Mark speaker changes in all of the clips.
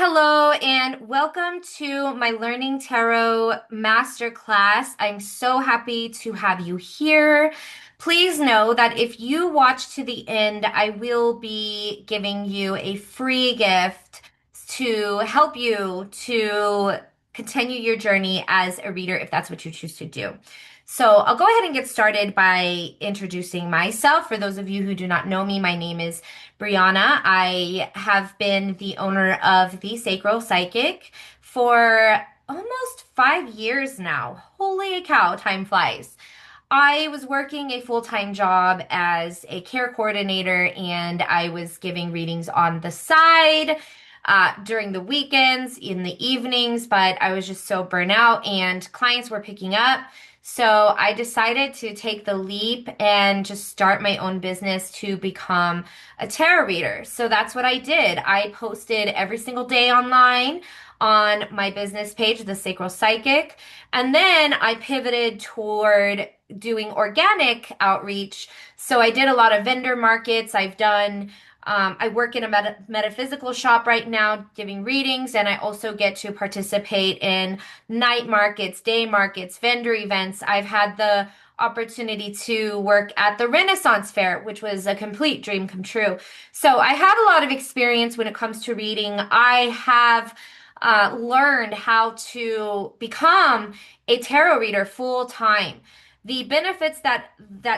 Speaker 1: Hello and welcome to my Learning Tarot masterclass. I'm so happy to have you here. Please know that if you watch to the end, I will be giving you a free gift to help you to continue your journey as a reader if that's what you choose to do. So I'll go ahead and get started by introducing myself. For those of you who do not know me, my name is Brianna. I have been the owner of the Sacral Psychic for almost 5 years now. Holy cow, time flies. I was working a full-time job as a care coordinator and I was giving readings on the side during the weekends, in the evenings, but I was just so burnt out and clients were picking up. So I decided to take the leap and just start my own business to become a tarot reader. So that's what I did. I posted every single day online on my business page, The Sacral Psychic. And then I pivoted toward doing organic outreach. So I did a lot of vendor markets. I work in a metaphysical shop right now giving readings, and I also get to participate in night markets, day markets, vendor events. I've had the opportunity to work at the Renaissance Fair, which was a complete dream come true. So I have a lot of experience when it comes to reading. I have learned how to become a tarot reader full time. The benefits that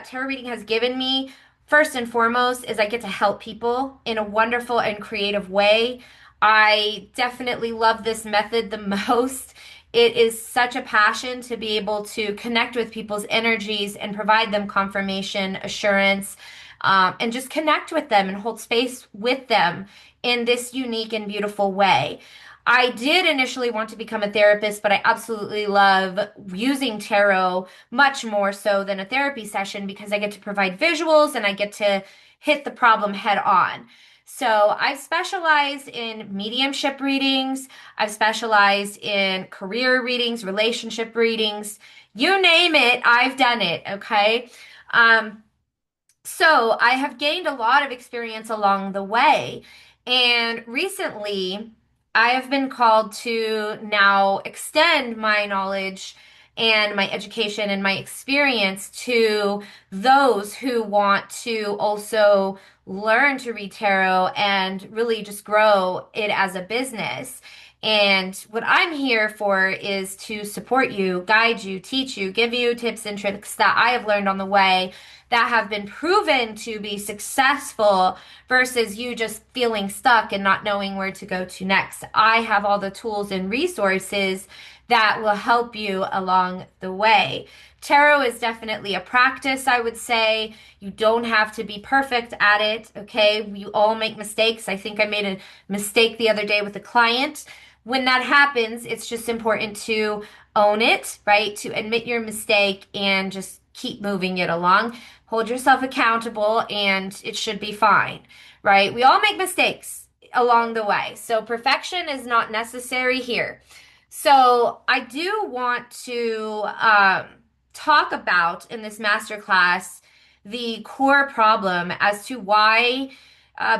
Speaker 1: tarot reading has given me, first and foremost, is I get to help people in a wonderful and creative way. I definitely love this method the most. It is such a passion to be able to connect with people's energies and provide them confirmation, assurance, and just connect with them and hold space with them in this unique and beautiful way. I did initially want to become a therapist, but I absolutely love using tarot much more so than a therapy session because I get to provide visuals and I get to hit the problem head on. So I've specialized in mediumship readings. I've specialized in career readings, relationship readings. You name it, I've done it. Okay. Um, so I have gained a lot of experience along the way. And recently, I have been called to now extend my knowledge and my education and my experience to those who want to also learn to read tarot and really just grow it as a business. And what I'm here for is to support you, guide you, teach you, give you tips and tricks that I have learned on the way that have been proven to be successful versus you just feeling stuck and not knowing where to go to next. I have all the tools and resources that will help you along the way. Tarot is definitely a practice, I would say. You don't have to be perfect at it, okay? You all make mistakes. I think I made a mistake the other day with a client. When that happens, it's just important to own it, right? To admit your mistake and just keep moving it along. Hold yourself accountable and it should be fine, right? We all make mistakes along the way. So perfection is not necessary here. So I do want to talk about in this masterclass the core problem as to why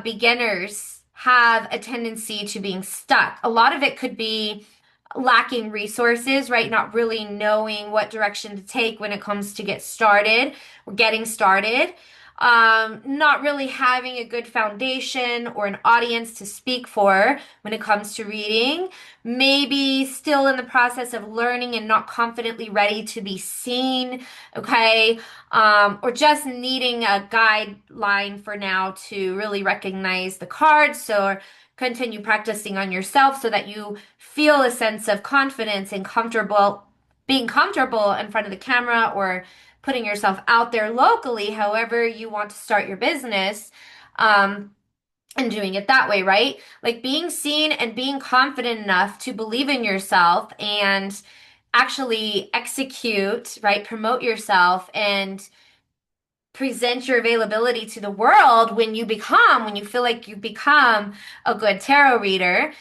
Speaker 1: beginners have a tendency to being stuck. A lot of it could be lacking resources, right? Not really knowing what direction to take when it comes to get started or getting started. Not really having a good foundation or an audience to speak for when it comes to reading. Maybe still in the process of learning and not confidently ready to be seen, okay? Or just needing a guideline for now to really recognize the cards. So continue practicing on yourself so that you feel a sense of confidence and being comfortable in front of the camera or putting yourself out there locally, however you want to start your business, and doing it that way, right? Like being seen and being confident enough to believe in yourself and actually execute, right? Promote yourself and present your availability to the world when you feel like you become a good tarot reader.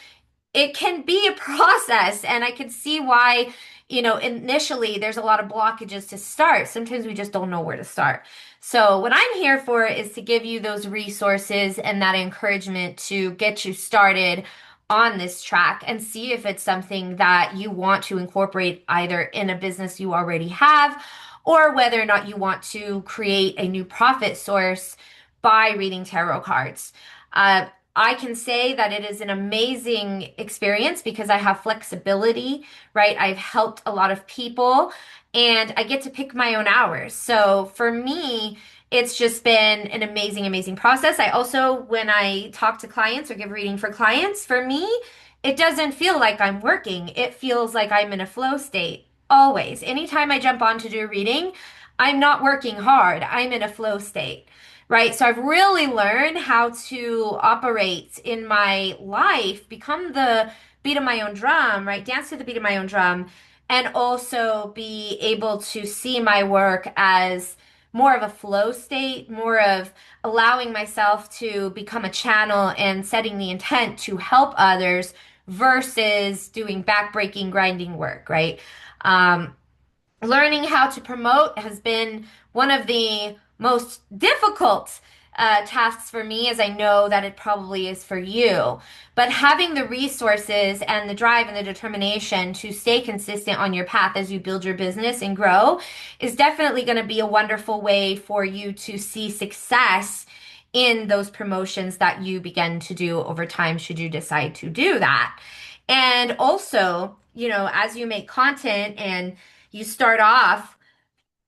Speaker 1: It can be a process, and I can see why, initially there's a lot of blockages to start. Sometimes we just don't know where to start. So what I'm here for is to give you those resources and that encouragement to get you started on this track and see if it's something that you want to incorporate either in a business you already have or whether or not you want to create a new profit source by reading tarot cards. Uh, I can say that it is an amazing experience because I have flexibility, right? I've helped a lot of people and I get to pick my own hours. So for me, it's just been an amazing, amazing process. I also, when I talk to clients or give reading for clients, for me, it doesn't feel like I'm working. It feels like I'm in a flow state always. Anytime I jump on to do a reading, I'm not working hard. I'm in a flow state, right? So I've really learned how to operate in my life, become the beat of my own drum, right? Dance to the beat of my own drum, and also be able to see my work as more of a flow state, more of allowing myself to become a channel and setting the intent to help others versus doing backbreaking, grinding work, right? Um, Learning how to promote has been one of the most difficult tasks for me, as I know that it probably is for you. But having the resources and the drive and the determination to stay consistent on your path as you build your business and grow is definitely going to be a wonderful way for you to see success in those promotions that you begin to do over time, should you decide to do that. And also, as you make content and you start off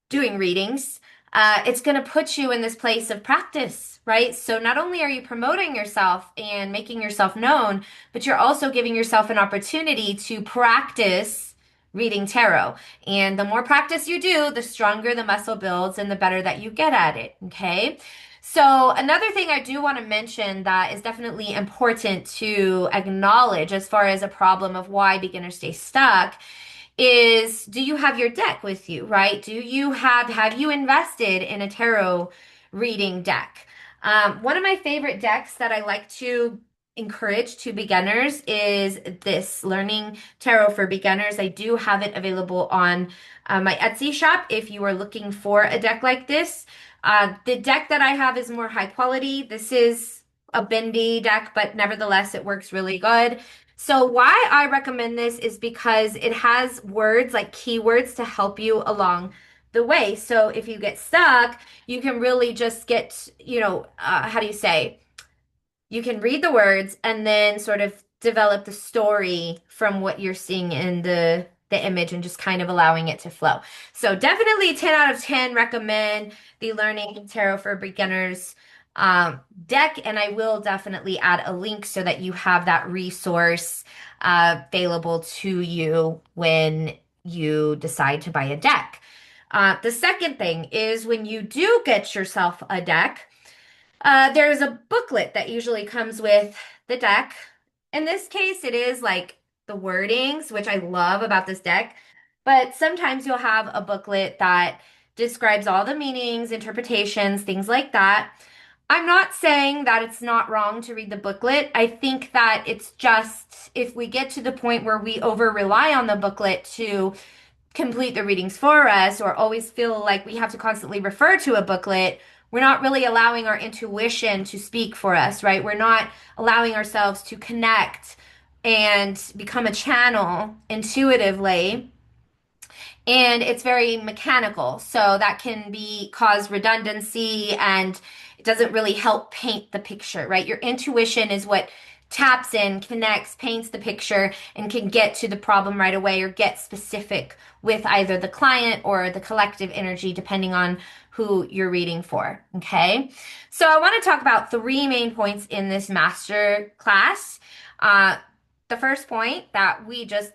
Speaker 1: doing readings, it's going to put you in this place of practice, right? So not only are you promoting yourself and making yourself known, but you're also giving yourself an opportunity to practice reading tarot. And the more practice you do, the stronger the muscle builds and the better that you get at it, okay? So another thing I do want to mention that is definitely important to acknowledge as far as a problem of why beginners stay stuck is, do you have your deck with you, right? Have you invested in a tarot reading deck? One of my favorite decks that I like to encourage to beginners is this Learning Tarot for Beginners. I do have it available on my Etsy shop if you are looking for a deck like this. The deck that I have is more high quality. This is a bendy deck, but nevertheless, it works really good. So why I recommend this is because it has words like keywords to help you along the way. So if you get stuck, you can really just get, how do you say? You can read the words and then sort of develop the story from what you're seeing in the image and just kind of allowing it to flow. So definitely 10 out of 10 recommend the Learning Tarot for Beginners deck, and I will definitely add a link so that you have that resource available to you when you decide to buy a deck. The second thing is when you do get yourself a deck, there's a booklet that usually comes with the deck. In this case, it is like the wordings, which I love about this deck. But sometimes you'll have a booklet that describes all the meanings, interpretations, things like that. I'm not saying that it's not wrong to read the booklet. I think that it's just if we get to the point where we over rely on the booklet to complete the readings for us or always feel like we have to constantly refer to a booklet, we're not really allowing our intuition to speak for us, right? We're not allowing ourselves to connect and become a channel intuitively, and it's very mechanical. So that can be cause redundancy and it doesn't really help paint the picture, right? Your intuition is what taps in, connects, paints the picture, and can get to the problem right away or get specific with either the client or the collective energy, depending on who you're reading for. Okay. So I want to talk about three main points in this master class. The first point that we just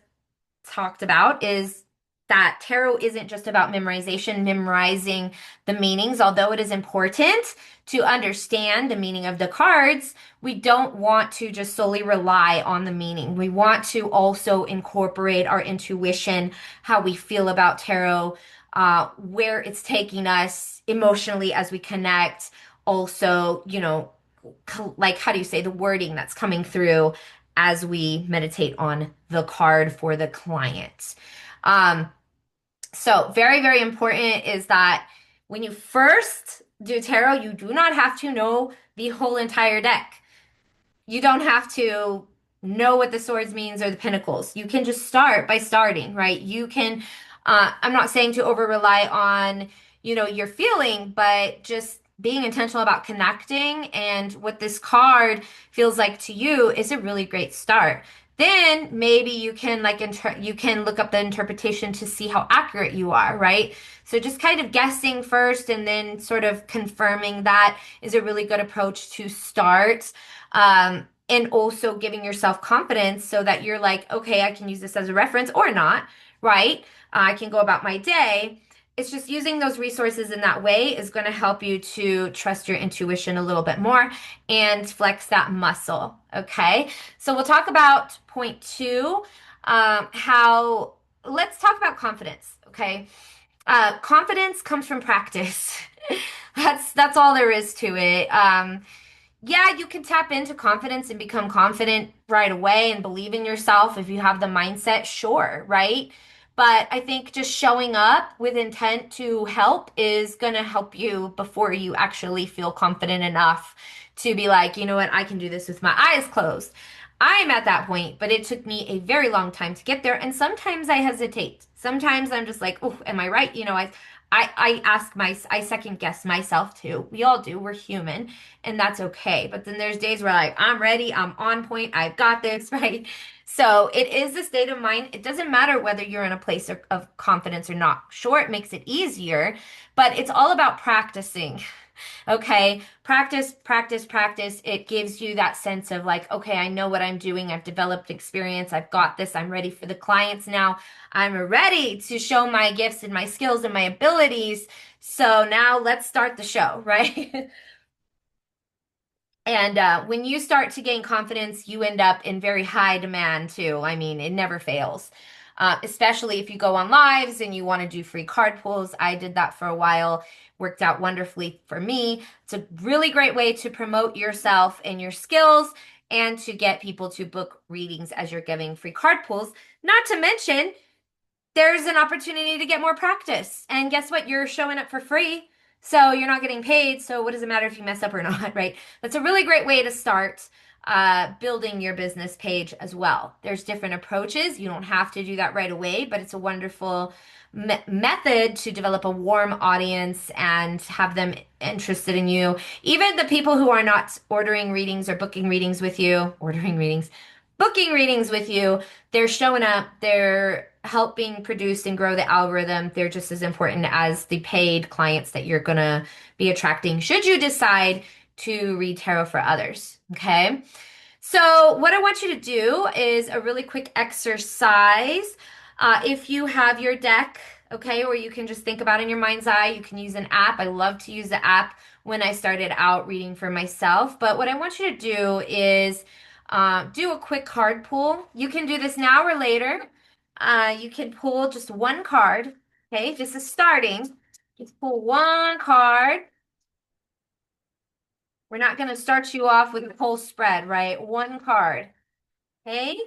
Speaker 1: talked about is that tarot isn't just about memorization, memorizing the meanings, although it is important to understand the meaning of the cards. We don't want to just solely rely on the meaning. We want to also incorporate our intuition, how we feel about tarot, where it's taking us emotionally as we connect. Also, like, how do you say, the wording that's coming through as we meditate on the card for the client. So very, very important is that when you first do tarot, you do not have to know the whole entire deck. You don't have to. know what the swords means or the pinnacles. You can just start by starting, right? You can, I'm not saying to over rely on, your feeling, but just being intentional about connecting and what this card feels like to you is a really great start. Then maybe you can you can look up the interpretation to see how accurate you are, right? So just kind of guessing first and then sort of confirming that is a really good approach to start. And also giving yourself confidence so that you're like, okay, I can use this as a reference or not, right? I can go about my day. It's just using those resources in that way is going to help you to trust your intuition a little bit more and flex that muscle. Okay. So we'll talk about point two, how let's talk about confidence. Okay. Confidence comes from practice. That's all there is to it. Yeah, you can tap into confidence and become confident right away and believe in yourself if you have the mindset, sure, right? But I think just showing up with intent to help is going to help you before you actually feel confident enough to be like, you know what, I can do this with my eyes closed. I'm at that point, but it took me a very long time to get there. And sometimes I hesitate. Sometimes I'm just like, oh, am I right? I second guess myself too. We all do. We're human and that's okay. But then there's days where like I'm ready, I'm on point, I've got this, right? So it is a state of mind. It doesn't matter whether you're in a place of confidence or not. Sure, it makes it easier, but it's all about practicing. Okay, practice, practice, practice. It gives you that sense of like, okay, I know what I'm doing. I've developed experience. I've got this. I'm ready for the clients now. I'm ready to show my gifts and my skills and my abilities. So now let's start the show, right? And when you start to gain confidence, you end up in very high demand too. I mean, it never fails. Especially if you go on lives and you want to do free card pulls. I did that for a while, worked out wonderfully for me. It's a really great way to promote yourself and your skills and to get people to book readings as you're giving free card pulls. Not to mention, there's an opportunity to get more practice. And guess what? You're showing up for free. So you're not getting paid. So what does it matter if you mess up or not, right? That's a really great way to start building your business page as well. There's different approaches. You don't have to do that right away, but it's a wonderful method to develop a warm audience and have them interested in you. Even the people who are not ordering readings or booking readings with you, ordering readings, booking readings with you, they're showing up, they're helping produce and grow the algorithm. They're just as important as the paid clients that you're going to be attracting should you decide to read tarot for others. Okay. So, what I want you to do is a really quick exercise. If you have your deck, okay, or you can just think about it in your mind's eye, you can use an app. I love to use the app when I started out reading for myself. But what I want you to do is do a quick card pull. You can do this now or later. You can pull just one card, okay, just as starting. Just pull one card. We're not going to start you off with the whole spread, right? One card, okay?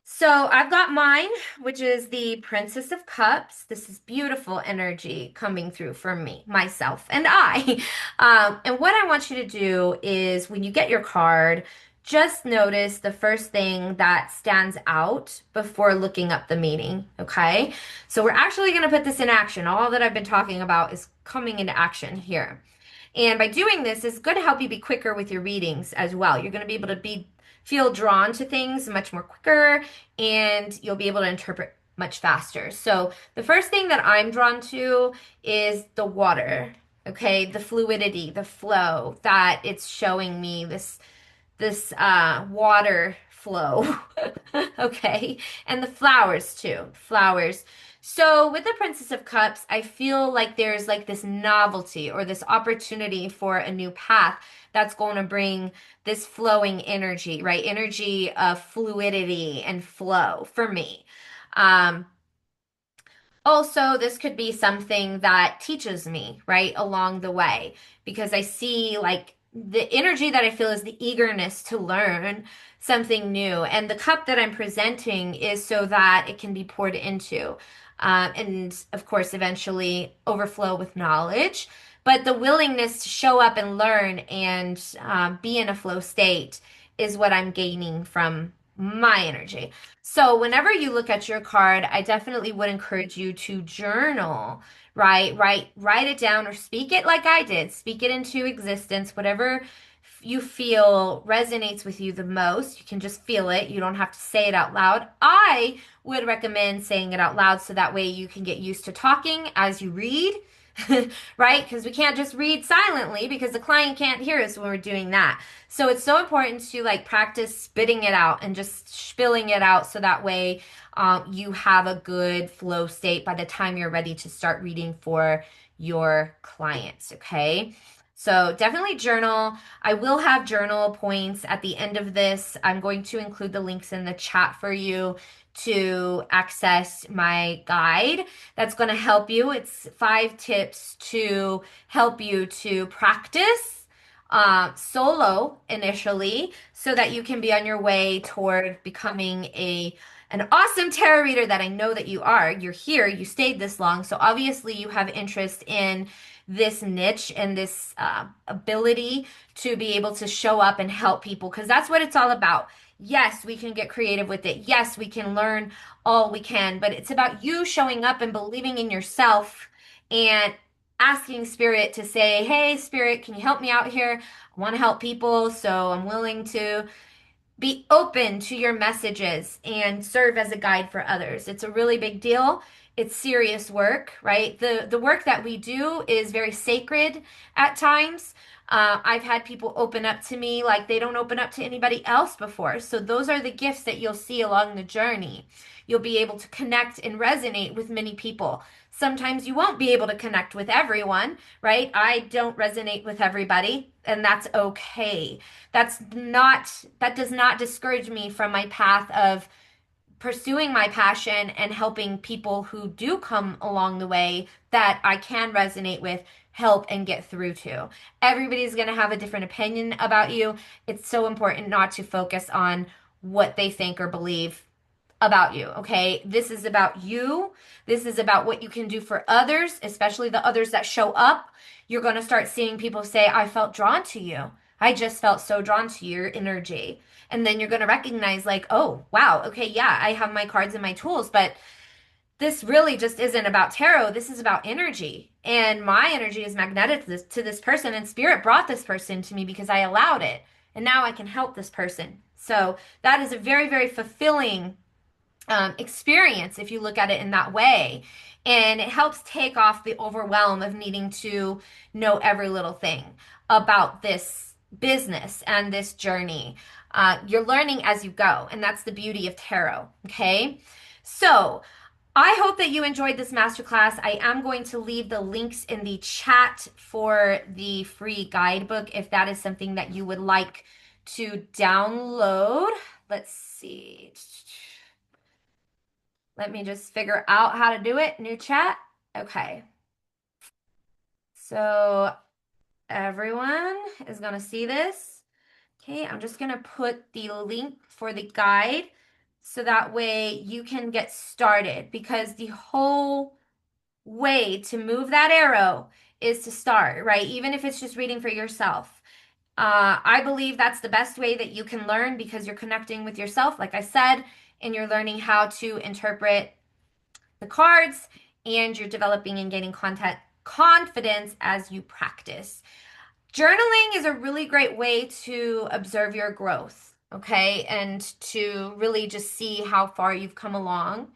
Speaker 1: So I've got mine, which is the Princess of Cups. This is beautiful energy coming through for me, myself, and I. And what I want you to do is when you get your card, just notice the first thing that stands out before looking up the meaning, okay? So we're actually going to put this in action. All that I've been talking about is coming into action here. And by doing this, it's going to help you be quicker with your readings as well. You're going to be able to feel drawn to things much more quicker and you'll be able to interpret much faster. So the first thing that I'm drawn to is the water. Okay, the fluidity, the flow that it's showing me this water flow. Okay, and the flowers too. Flowers. So with the Princess of Cups, I feel like there's like this novelty or this opportunity for a new path that's going to bring this flowing energy, right? Energy of fluidity and flow for me. Um, Also, this could be something that teaches me, right, along the way, because I see like the energy that I feel is the eagerness to learn something new. And the cup that I'm presenting is so that it can be poured into, and of course, eventually overflow with knowledge. But the willingness to show up and learn and be in a flow state is what I'm gaining from my energy. So whenever you look at your card, I definitely would encourage you to journal, right? Write it down or speak it like I did. Speak it into existence, whatever you feel resonates with you the most. You can just feel it. You don't have to say it out loud. I would recommend saying it out loud so that way you can get used to talking as you read. Right? Because we can't just read silently because the client can't hear us when we're doing that. So it's so important to like practice spitting it out and just spilling it out so that way you have a good flow state by the time you're ready to start reading for your clients. Okay. So definitely journal. I will have journal points at the end of this. I'm going to include the links in the chat for you to access my guide that's going to help you. It's 5 tips to help you to practice solo initially so that you can be on your way toward becoming an awesome tarot reader that I know that you are. You're here, you stayed this long, so obviously you have interest in this niche and this ability to be able to show up and help people because that's what it's all about. Yes, we can get creative with it. Yes, we can learn all we can, but it's about you showing up and believing in yourself and asking spirit to say, "Hey, spirit, can you help me out here? I want to help people, so I'm willing to be open to your messages and serve as a guide for others." It's a really big deal. It's serious work, right? The work that we do is very sacred at times. I've had people open up to me like they don't open up to anybody else before. So those are the gifts that you'll see along the journey. You'll be able to connect and resonate with many people. Sometimes you won't be able to connect with everyone, right? I don't resonate with everybody, and that's okay. That does not discourage me from my path of pursuing my passion and helping people who do come along the way that I can resonate with, help and get through to. Everybody's going to have a different opinion about you. It's so important not to focus on what they think or believe about you, okay? This is about you. This is about what you can do for others, especially the others that show up. You're going to start seeing people say, "I felt drawn to you. I just felt so drawn to your energy." And then you're going to recognize, like, "Oh, wow, okay, yeah, I have my cards and my tools, but this really just isn't about tarot. This is about energy. And my energy is magnetic to this person, and spirit brought this person to me because I allowed it. And now I can help this person." So that is a very, very fulfilling experience if you look at it in that way. And it helps take off the overwhelm of needing to know every little thing about this business and this journey. You're learning as you go, and that's the beauty of tarot. Okay. So I hope that you enjoyed this masterclass. I am going to leave the links in the chat for the free guidebook if that is something that you would like to download. Let's see. Let me just figure out how to do it. New chat. Okay. So everyone is going to see this. Okay, I'm just going to put the link for the guide so that way you can get started because the whole way to move that arrow is to start, right? Even if it's just reading for yourself. I believe that's the best way that you can learn because you're connecting with yourself, like I said, and you're learning how to interpret the cards and you're developing and gaining content confidence as you practice. Journaling is a really great way to observe your growth, okay? And to really just see how far you've come along.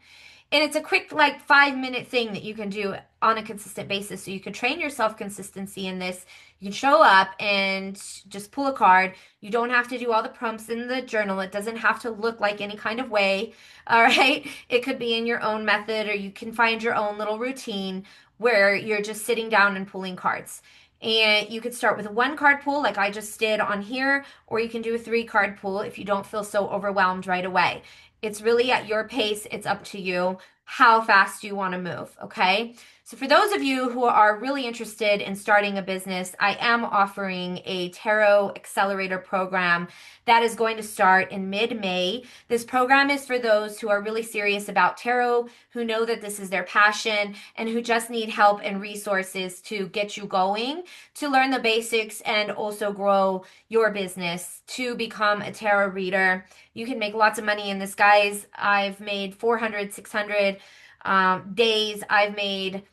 Speaker 1: And it's a quick, like 5 minute thing that you can do on a consistent basis. So you can train yourself consistency in this. You can show up and just pull a card. You don't have to do all the prompts in the journal. It doesn't have to look like any kind of way. All right. It could be in your own method, or you can find your own little routine where you're just sitting down and pulling cards. And you could start with a 1 card pull like I just did on here, or you can do a 3 card pull if you don't feel so overwhelmed right away. It's really at your pace. It's up to you how fast you want to move. Okay. So, for those of you who are really interested in starting a business, I am offering a Tarot Accelerator program that is going to start in mid-May. This program is for those who are really serious about tarot, who know that this is their passion, and who just need help and resources to get you going, to learn the basics and also grow your business to become a tarot reader. You can make lots of money in this, guys. I've made 400, 600 days. I've made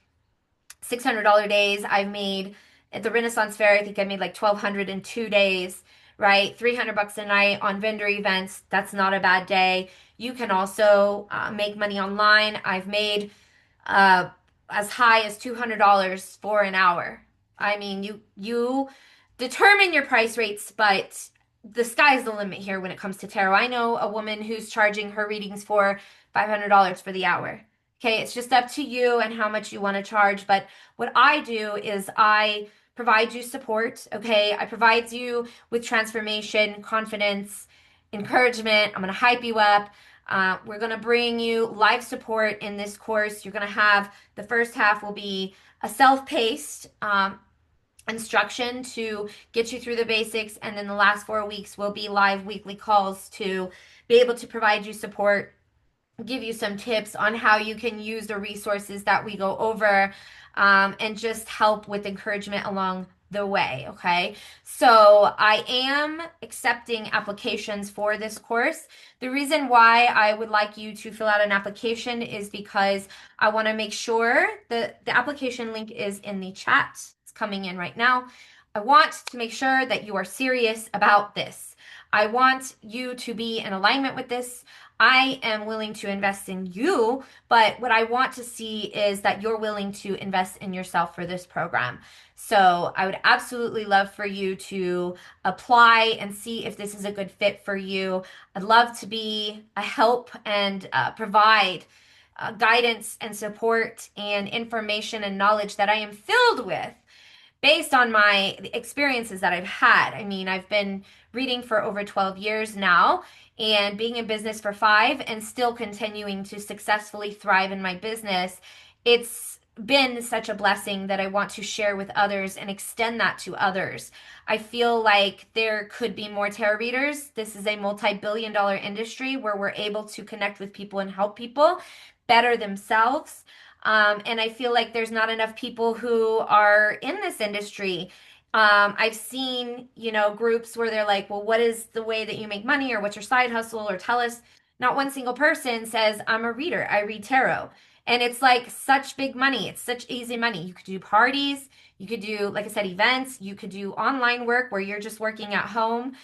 Speaker 1: $600 days. I've made at the Renaissance Fair, I think I made like 1,200 in 2 days, right? 300 bucks a night on vendor events. That's not a bad day. You can also make money online. I've made uh, as high as $200 for an hour. I mean, you determine your price rates, but the sky's the limit here when it comes to tarot. I know a woman who's charging her readings for $500 for the hour. Okay, it's just up to you and how much you want to charge. But what I do is I provide you support. Okay, I provide you with transformation, confidence, encouragement. I'm going to hype you up. We're going to bring you live support in this course. You're going to have the first half will be a self-paced instruction to get you through the basics, and then the last 4 weeks will be live weekly calls to be able to provide you support, give you some tips on how you can use the resources that we go over, and just help with encouragement along the way. Okay. So I am accepting applications for this course. The reason why I would like you to fill out an application is because I want to make sure that the application link is in the chat. It's coming in right now. I want to make sure that you are serious about this. I want you to be in alignment with this. I am willing to invest in you, but what I want to see is that you're willing to invest in yourself for this program. So I would absolutely love for you to apply and see if this is a good fit for you. I'd love to be a help and provide guidance and support and information and knowledge that I am filled with based on my experiences that I've had. I mean, I've been reading for over 12 years now and being in business for 5 and still continuing to successfully thrive in my business. It's been such a blessing that I want to share with others and extend that to others. I feel like there could be more tarot readers. This is a multi-billion-dollar industry where we're able to connect with people and help people better themselves. And I feel like there's not enough people who are in this industry. I've seen, groups where they're like, well, what is the way that you make money, or what's your side hustle, or tell us. Not one single person says, I'm a reader, I read tarot. And it's like such big money. It's such easy money. You could do parties. You could do, like I said, events. You could do online work where you're just working at home.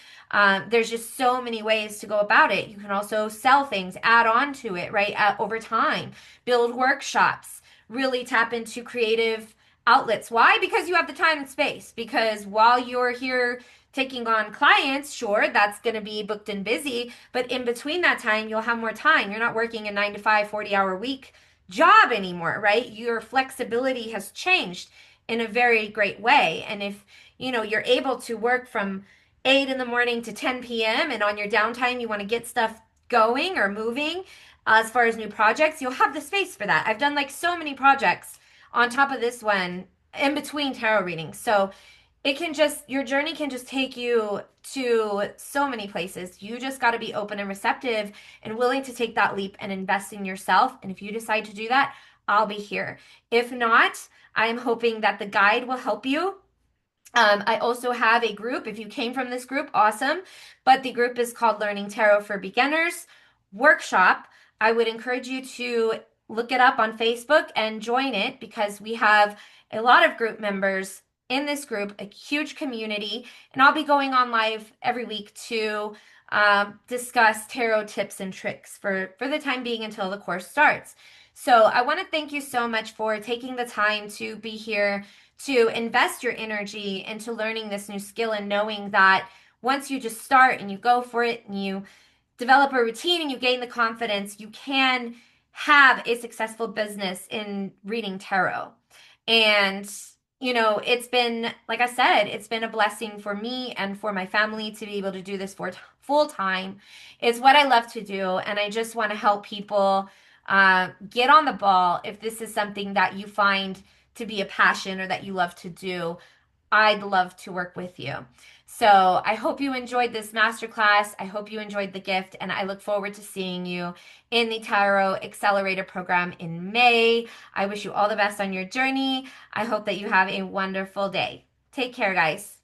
Speaker 1: There's just so many ways to go about it. You can also sell things, add on to it, right? Over time, build workshops, really tap into creative outlets. Why? Because you have the time and space. Because while you're here taking on clients, sure, that's going to be booked and busy. But in between that time, you'll have more time. You're not working a 9 to 5, 40-hour week job anymore, right? Your flexibility has changed in a very great way. And if, you're able to work from 8 in the morning to 10 p.m. and on your downtime, you want to get stuff going or moving as far as new projects, you'll have the space for that. I've done like so many projects on top of this one in between tarot readings. So your journey can just take you to so many places. You just got to be open and receptive and willing to take that leap and invest in yourself. And if you decide to do that, I'll be here. If not, I am hoping that the guide will help you. I also have a group. If you came from this group, awesome. But the group is called Learning Tarot for Beginners Workshop. I would encourage you to look it up on Facebook and join it, because we have a lot of group members in this group, a huge community, and I'll be going on live every week to discuss tarot tips and tricks for the time being until the course starts. So I want to thank you so much for taking the time to be here, to invest your energy into learning this new skill, and knowing that once you just start and you go for it and you develop a routine and you gain the confidence, you can have a successful business in reading tarot. And it's been, like I said, it's been a blessing for me and for my family to be able to do this for full time. It's what I love to do, and I just want to help people get on the ball if this is something that you find to be a passion or that you love to do. I'd love to work with you. So I hope you enjoyed this masterclass. I hope you enjoyed the gift, and I look forward to seeing you in the Tarot Accelerator program in May. I wish you all the best on your journey. I hope that you have a wonderful day. Take care, guys.